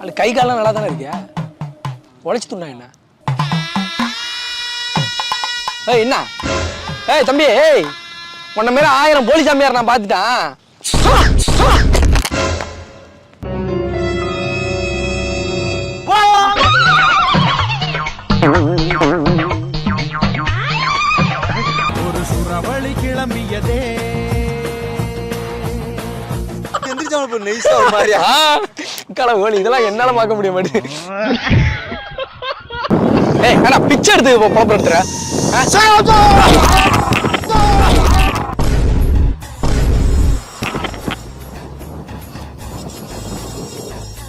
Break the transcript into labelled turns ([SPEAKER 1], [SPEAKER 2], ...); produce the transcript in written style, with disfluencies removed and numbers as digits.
[SPEAKER 1] அது கை காலம் நல்லா தானே இருக்கியா? உழைச்சி துண்ணா என்ன? ஏய் என்ன? ஏய் தம்பி, ஏய் உன்ன மாரி 1000 போலி சாமியார் நான் பார்த்துட்டேன்.
[SPEAKER 2] ஒரு சுறவழி கிளம்பியதே
[SPEAKER 1] இதெல்லாம் என்னால பார்க்க முடிய மாட்டேங்குது. ஏய் பிச்சை எடுத்து